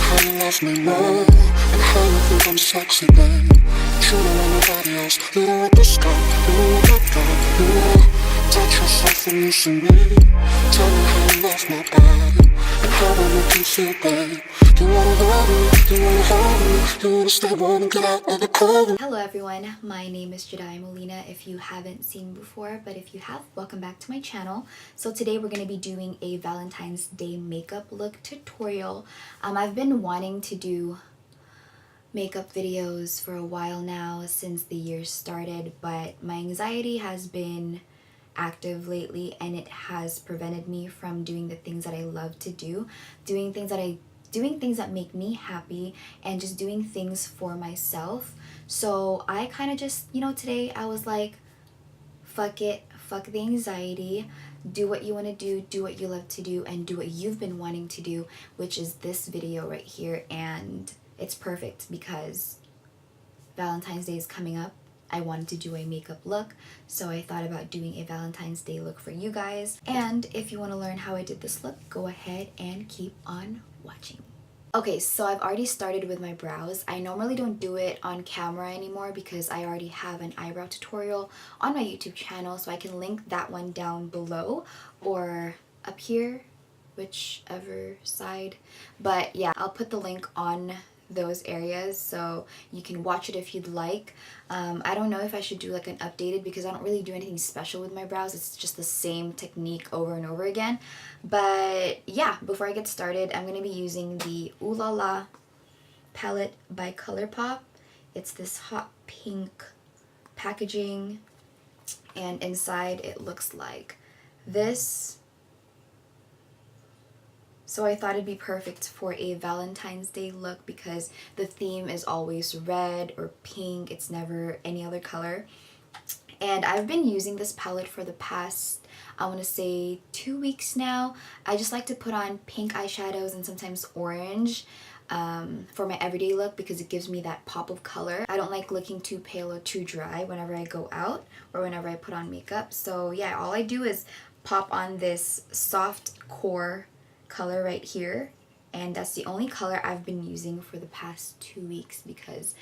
how you love me more, and how you think I'm sexy, babe. But you don't want nobody else. You don't want the sky, you don't want that guy. You wanna touch yourself and you see me. Tell me how you love my body, and how I make you feel, babe. You wanna love me, you wanna hold me, you wanna stay warm and get out of the cold. Hello everyone, my name is Jediah Molina if you haven't seen me before, but if you have, welcome back to my channel. So today we're going to be doing a Valentine's Day makeup look tutorial. I've been wanting to do makeup videos for a while now since the year started, but my anxiety has been active lately and it has prevented me from doing the things that I love to do, doing things that make me happy and just doing things for myself. So I kind of just, today I was like, fuck it, fuck the anxiety, do what you want to do what you love to do, and do what you've been wanting to do, which is this video right here. And it's perfect because Valentine's Day is coming up. I wanted to do a makeup look, so I thought about doing a Valentine's Day look for you guys. And if you want to learn how I did this look, go ahead and keep on watching. Okay, so I've already started with my brows. I normally don't do it on camera anymore because I already have an eyebrow tutorial on my YouTube channel, so I can link that one down below or up here, whichever side. But yeah, I'll put the link on those areas so you can watch it if you'd like. I don't know if I should do like an updated because I don't really do anything special with my brows. It's just the same technique over and over again. But yeah, before I get started, I'm going to be using the Ooh La La palette by ColourPop. It's this hot pink packaging, and inside it looks like this. So I thought it'd be perfect for a Valentine's Day look because the theme is always red or pink. It's never any other color. And I've been using this palette for the past, I want to say 2 weeks now. I just like to put on pink eyeshadows and sometimes orange for my everyday look because it gives me that pop of color. I don't like looking too pale or too dry whenever I go out or whenever I put on makeup. So yeah, all I do is pop on this soft core color right here, and that's the only color I've been using for the past 2 weeks because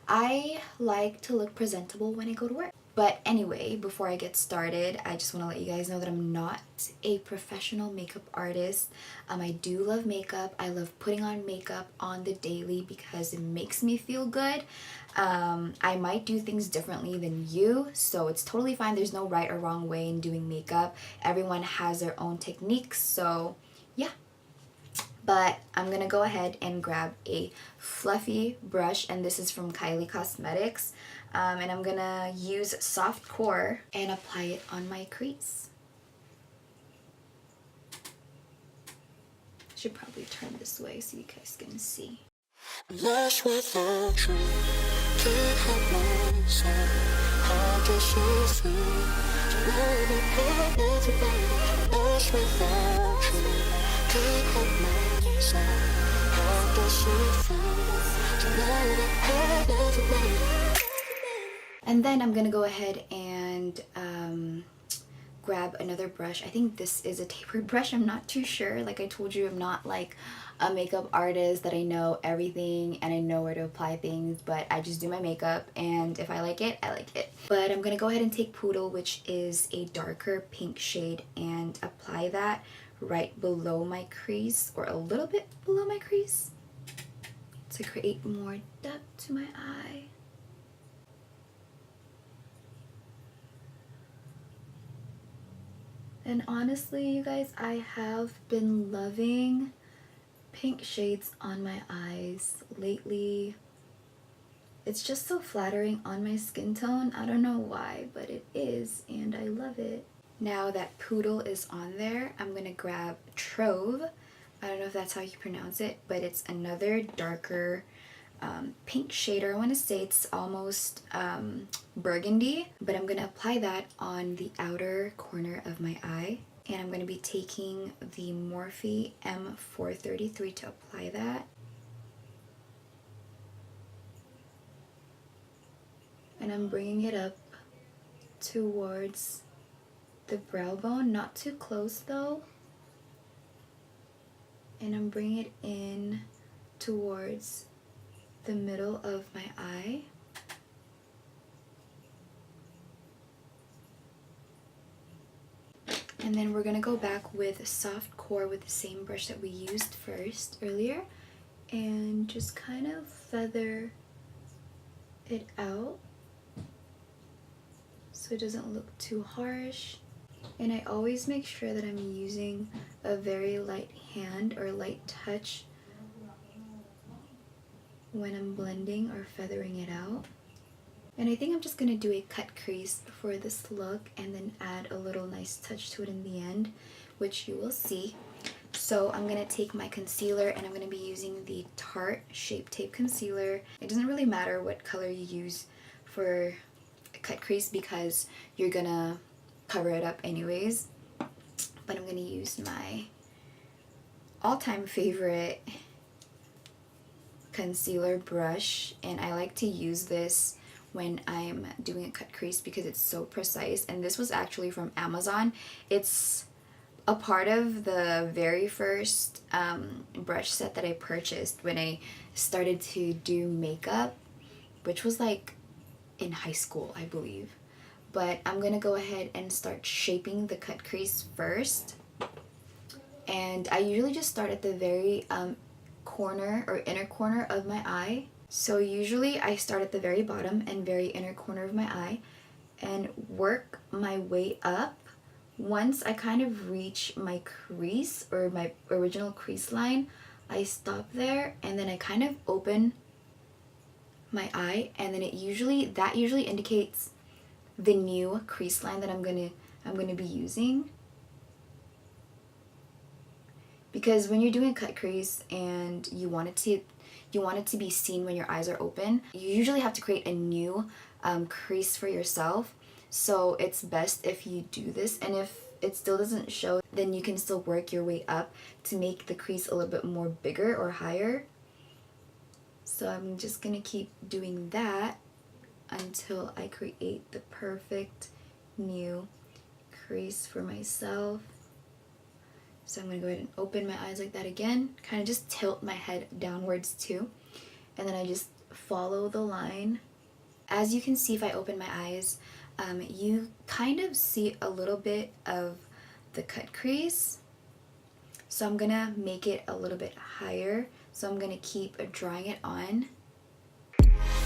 I like to look presentable when I go to work. But anyway, before I get started, I just want to let you guys know that I'm not a professional makeup artist. I do love makeup. I love putting on makeup on the daily because it makes me feel good. I might do things differently than you, so it's totally fine. There's no right or wrong way in doing makeup. Everyone has their own techniques, so yeah. But I'm gonna go ahead and grab a fluffy brush, and this is from Kylie Cosmetics, and I'm gonna use soft core and apply it on my crease. Should probably turn this way so you guys can see. Lost without you, can't help myself. How does it feel to know that I love you, baby? Lost without you, can't help myself. How does it feel to know that I love you, baby? And then I'm gonna go ahead and grab another brush. I think this is a tapered brush. I'm not too sure. Like I told you, I'm not like a makeup artist that I know everything and I know where to apply things, but I just do my makeup, and if I like it, I like it. But I'm gonna go ahead and take Poodle, which is a darker pink shade, and apply that right below my crease, or a little bit below my crease, to create more depth to my eye. And honestly, you guys, I have been loving pink shades on my eyes lately. It's just so flattering on my skin tone. I don't know why, but it is, and I love it. Now that Poodle is on there, I'm gonna grab Trove. I don't know if that's how you pronounce it, but it's another darker pink shader. I want to say it's almost burgundy, but I'm going to apply that on the outer corner of my eye. And I'm going to be taking the Morphe M433 to apply that. And I'm bringing it up towards the brow bone, not too close though. And I'm bringing it in towards the middle of my eye. And then we're gonna go back with a soft core with the same brush that we used earlier, and just kind of feather it out so it doesn't look too harsh. And I always make sure that I'm using a very light hand or light touch when I'm blending or feathering it out. And I think I'm just going to do a cut crease for this look and then add a little nice touch to it in the end, which you will see. So I'm going to take my concealer and I'm going to be using the Tarte Shape Tape Concealer. It doesn't really matter what color you use for a cut crease because you're going to cover it up anyways. But I'm going to use my all-time favorite concealer brush, and I like to use this when I'm doing a cut crease because it's so precise. And this was actually from Amazon. It's a part of the very first brush set that I purchased when I started to do makeup, which was like in high school, I believe. But I'm gonna go ahead and start shaping the cut crease first. And I usually just start at the very corner or inner corner of my eye. So usually I start at the very bottom and very inner corner of my eye and work my way up. Once I kind of reach my crease or my original crease line, I stop there and then I kind of open my eye, and then that usually indicates the new crease line that I'm gonna be using. Because when you're doing a cut crease and you want it to be seen when your eyes are open, you usually have to create a new crease for yourself. So it's best if you do this, and if it still doesn't show, then you can still work your way up to make the crease a little bit more bigger or higher. So I'm just gonna keep doing that until I create the perfect new crease for myself. So I'm going to go ahead and open my eyes like that again, kind of just tilt my head downwards too, and then I just follow the line. As you can see, if I open my eyes, you kind of see a little bit of the cut crease. So I'm going to make it a little bit higher. So I'm going to keep drawing it on.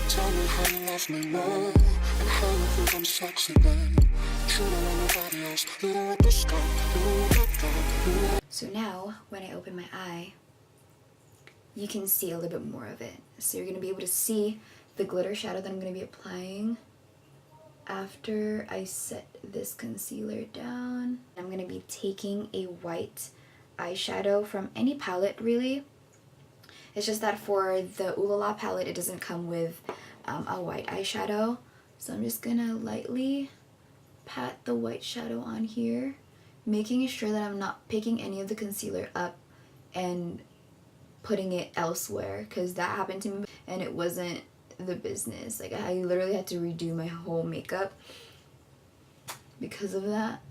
Tell me how you love me more, and how you think I'm sexy, babe. You don't want nobody else. You don't want the sky. You don't want that guy. So now, when I open my eye, you can see a little bit more of it. So you're going to be able to see the glitter shadow that I'm going to be applying after I set this concealer down. I'm going to be taking a white eyeshadow from any palette, really. It's just that for the Ooh La La palette, it doesn't come with a white eyeshadow. So I'm just going to lightly pat the white shadow on here, making sure that I'm not picking any of the concealer up and putting it elsewhere, because that happened to me and it wasn't the business. Like, I literally had to redo my whole makeup because of that.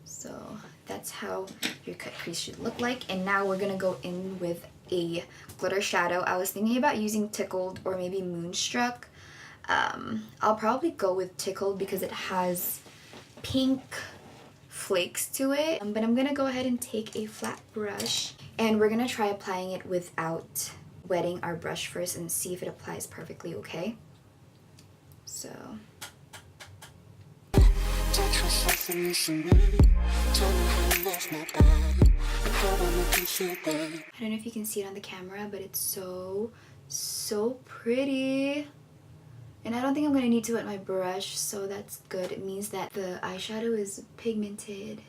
So that's how your cut crease should look like. And now we're gonna go in with a glitter shadow. I was thinking about using Tickled or maybe Moonstruck. I'll probably go with Tickled because it has pink flakes to it. But I'm gonna go ahead and take a flat brush and we're gonna try applying it without wetting our brush first and see if it applies perfectly, okay? So Touch yourself and listen, babe. Tell me how you love my body, and how I make you feel, babe. I don't know if you can see it on the camera, but it's so pretty. And I don't think I'm going to need to wet my brush, so that's good. It means that the eyeshadow is pigmented.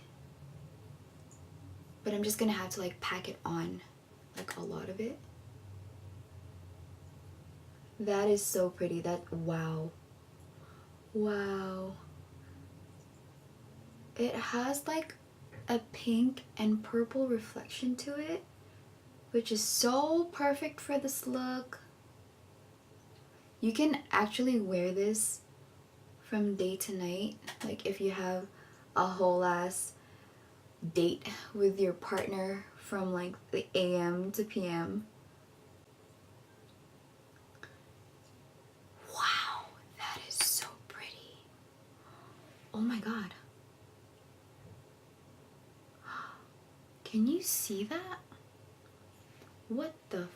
But I'm just going to have to like pack it on, like a lot of it. That is so pretty. Wow. Wow. It has like a pink and purple reflection to it, which is so perfect for this look. You can actually wear this from day to night. Like if you have a whole ass date with your partner from like the AM to PM. Wow, that is so pretty. Oh my god. Can you see that? What the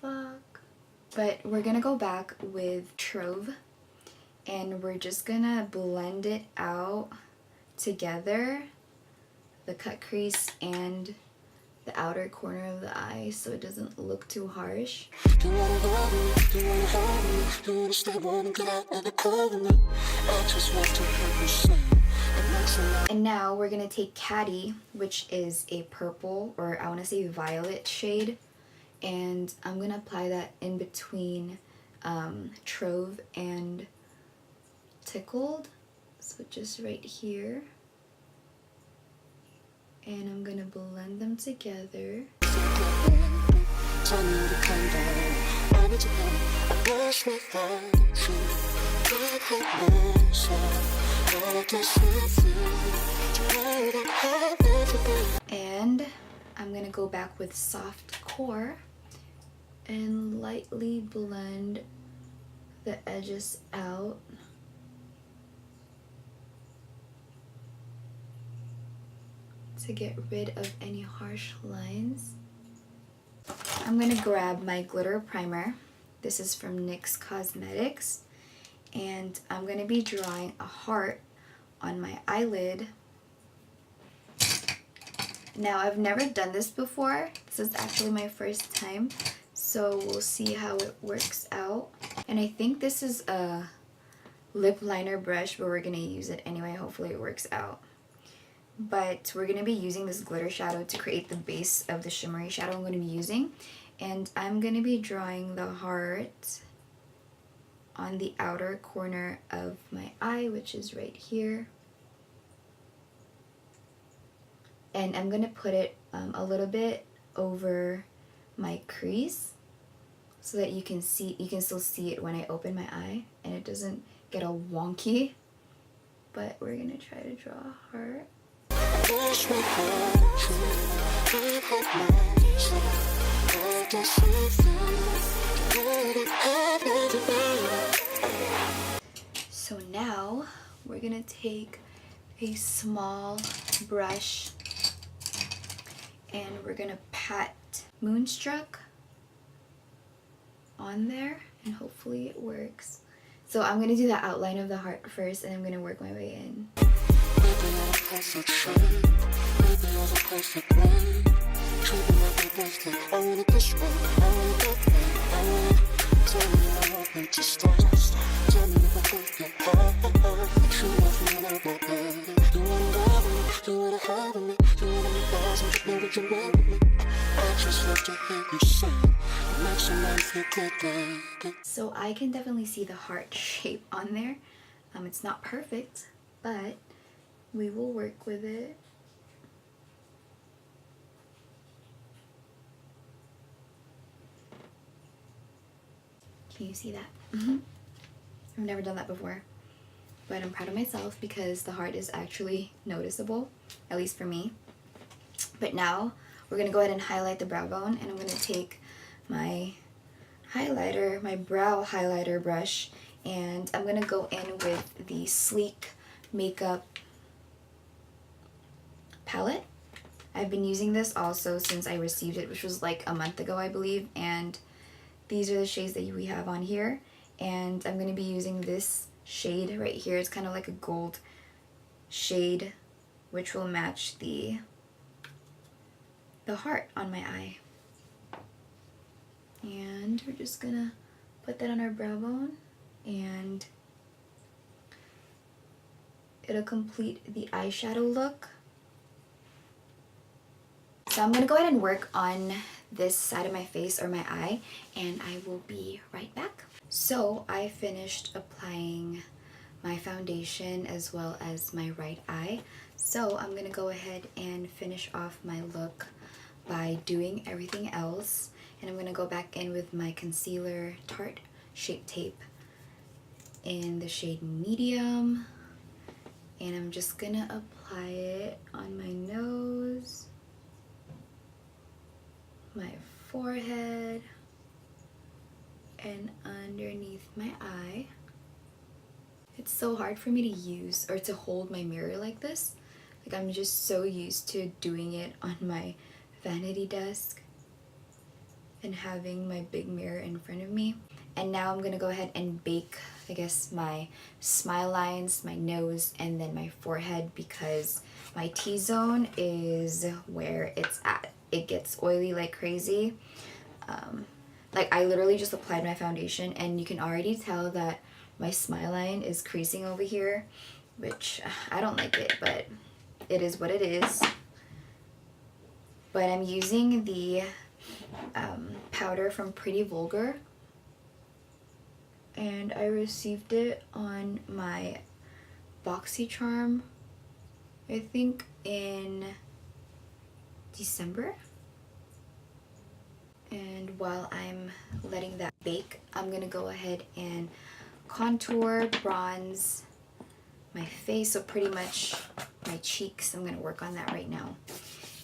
fuck? But we're gonna go back with Trove and we're just gonna blend it out together, the cut crease and the outer corner of the eye, so it doesn't look too harsh. And now we're gonna take Caddy, which is a purple, or I want to say violet shade, and I'm gonna apply that in between Trove and Tickled, so just right here. And I'm gonna blend them together. And I'm gonna go back with Soft Core and lightly blend the edges out. To get rid of any harsh lines. I'm gonna grab my glitter primer. This is from NYX Cosmetics, and I'm gonna be drawing a heart on my eyelid. Now, I've never done this before. This is actually my first time, so we'll see how it works out. And I think this is a lip liner brush, but we're gonna use it anyway. Hopefully it works out. But we're going to be using this glitter shadow to create the base of the shimmery shadow I'm going to be using. And I'm going to be drawing the heart on the outer corner of my eye, which is right here. And I'm going to put it a little bit over my crease so that you can still see it when I open my eye and it doesn't get all wonky. But we're going to try to draw a heart. So now we're gonna take a small brush and we're gonna pat Moonstruck on there and hopefully it works. So I'm gonna do the outline of the heart first and I'm gonna work my way in. So I can definitely see the heart shape on there. It's not perfect, but we will work with it. Can you see that? I've never done that before, but I'm proud of myself because the heart is actually noticeable, at least for me. But now we're gonna go ahead and highlight the brow bone, and I'm gonna take my highlighter, my brow highlighter brush, and I'm gonna go in with the Sleek Makeup palette. I've been using this also since I received it, which was like a month ago, I believe, and these are the shades that we have on here, and I'm going to be using this shade right here. It's kind of like a gold shade, which will match the heart on my eye. And we're just going to put that on our brow bone, and it'll complete the eyeshadow look. So I'm going to go ahead and work on this side of my face or my eye, and I will be right back. So I finished applying my foundation as well as my right eye. So I'm going to go ahead and finish off my look by doing everything else. And I'm going to go back in with my concealer Tarte Shape Tape in the shade Medium. And I'm just going to apply it on my nose. my forehead and underneath my eye. It's so hard for me to use or to hold my mirror like this. Like, I'm just so used to doing it on my vanity desk and having my big mirror in front of me. And now I'm gonna go ahead and bake, I guess, my smile lines, my nose, and then my forehead, because my T-zone is where it's at. It gets oily like crazy. Like, I literally just applied my foundation and you can already tell that my smile line is creasing over here, which I don't like it, but it is what it is. But I'm using the powder from Pretty Vulgar, and I received it on my BoxyCharm, I think in December. And while I'm letting that bake, I'm gonna go ahead and contour, bronze my face, so pretty much my cheeks. I'm gonna work on that right now.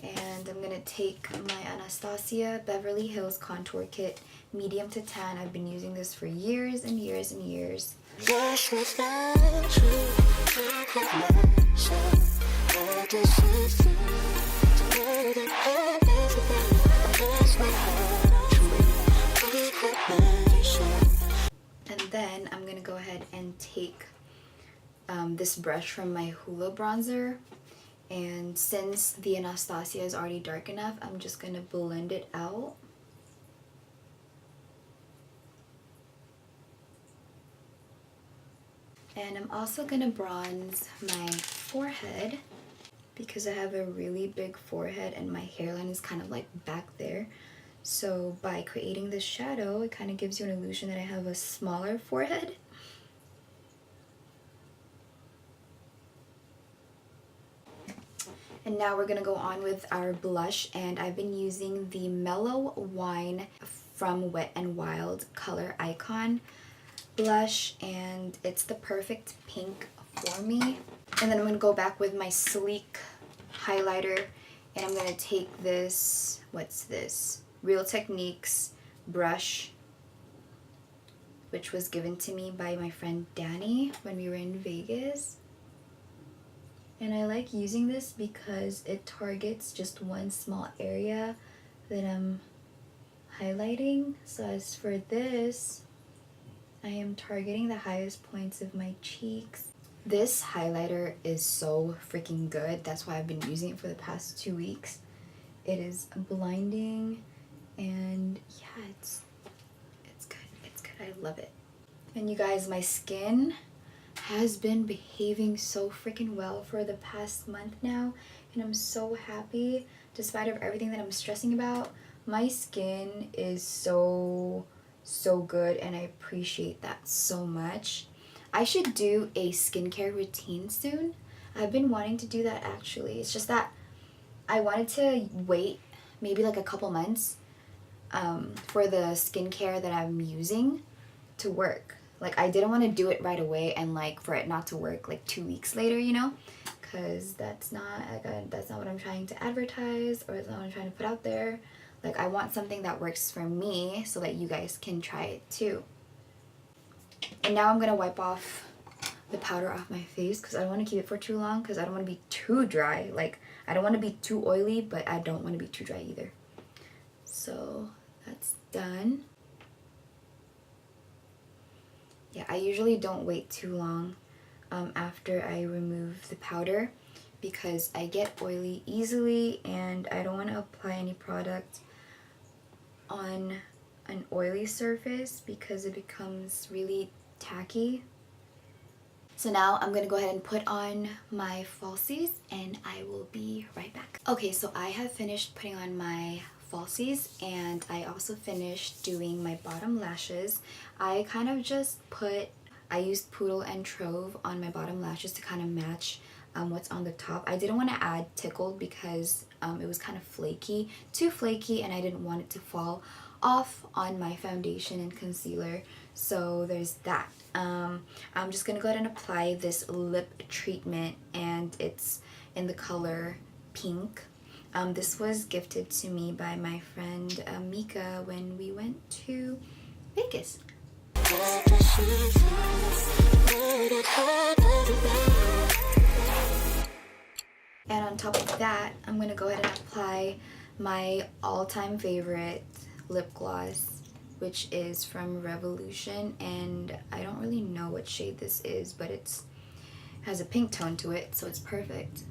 And I'm gonna take my Anastasia Beverly Hills Contour Kit, medium to tan. I've been using this for years and years and years. Lost without you, I got myself. I just see through the way that I love you. Lost without you, I got myself. And then I'm gonna go ahead and take this brush from my Hoola bronzer. And since the Anastasia is already dark enough, I'm just gonna blend it out. And I'm also gonna bronze my forehead because I have a really big forehead and my hairline is kind of like back there. So by creating this shadow, it kind of gives you an illusion that I have a smaller forehead. And now we're gonna go on with our blush, and I've been using the Mellow Wine from Wet n Wild Color Icon blush, and it's the perfect pink for me. And then I'm gonna go back with my sleek highlighter, and I'm gonna take this, what's this? Real Techniques brush, which was given to me by my friend Danny when we were in Vegas. And I like using this because it targets just one small area that I'm highlighting. So as for this, I am targeting the highest points of my cheeks. This highlighter is so freaking good. That's why I've been using it for the past 2 weeks. It is blinding, and yeah, it's good. It's good. I love it. And you guys, my skin has been behaving so freaking well for the past month now, and I'm so happy. Despite of everything that I'm stressing about, my skin is so good, and I appreciate that so much. I should do a skincare routine soon. I've been wanting to do that actually. It's just that I wanted to wait maybe like a couple months for the skincare that I'm using to work. Like, I didn't want to do it right away and like for it not to work like 2 weeks later, you know, because that's not what I'm trying to advertise, or that's not what I'm trying to put out there. Like, I want something that works for me so that you guys can try it too. And now I'm gonna wipe off the powder off my face because I don't want to keep it for too long, because I don't want to be too dry. Like, I don't want to be too oily, but I don't want to be too dry either. So that's done. Yeah, I usually don't wait too long after I remove the powder, because I get oily easily and I don't want to apply any product on an oily surface because it becomes really tacky. So now I'm gonna go ahead and put on my falsies, and I will be right back. Okay, so I have finished putting on my falsies, and I also finished doing my bottom lashes. I kind of just I used Poodle and Trove on my bottom lashes to kind of match what's on the top. I didn't want to add Tickled because it was kind of flaky, too flaky, and I didn't want it to fall off on my foundation and concealer. So there's that. I'm just gonna go ahead and apply this lip treatment, and it's in the color Pink. This was gifted to me by my friend Mika when we went to Vegas. And on top of that, I'm gonna go ahead and apply my all-time favorite lip gloss, which is from Revolution, and I don't really know what shade this is, but it has a pink tone to it, so it's perfect.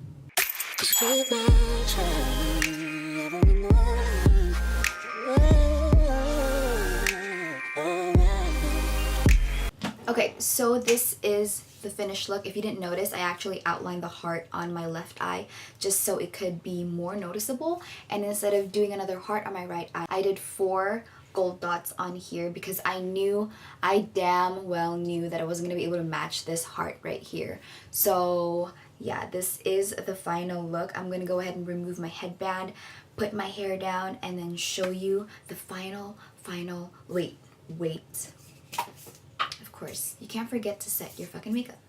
Okay, so this is the finished look. If you didn't notice, I actually outlined the heart on my left eye just so it could be more noticeable, and instead of doing another heart on my right eye, I did 4 gold dots on here because I damn well knew that I wasn't gonna be able to match this heart right here. So yeah, this is the final look. I'm gonna go ahead and remove my headband, put my hair down, and then show you the final wait. Of course, you can't forget to set your fucking makeup.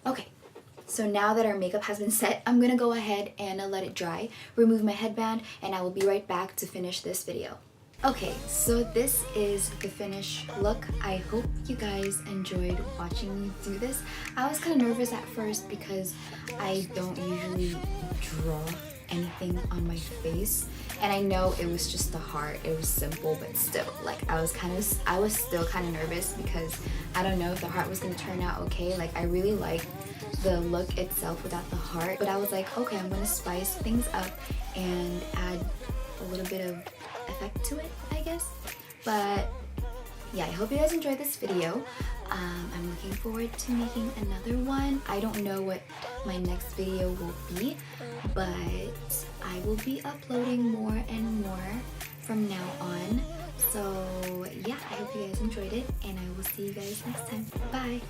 Okay, so now that our makeup has been set, I'm gonna go ahead and let it dry, remove my headband, and I will be right back to finish this video. Okay, so this is the finished look. I hope you guys enjoyed watching me do this. I was kind of nervous at first because I don't usually draw anything on my face, and I know it was just the heart. It was simple, but still, like I was still kind of nervous because I don't know if the heart was gonna turn out okay. Like I really like the look itself without the heart, but I was like, okay, I'm gonna spice things up and add a little bit of effect to it, I guess. But yeah, I hope you guys enjoyed this video. I'm looking forward to making another one. I don't know what my next video will be, but I will be uploading more and more from now on. So yeah, I hope you guys enjoyed it, and I will see you guys next time. Bye!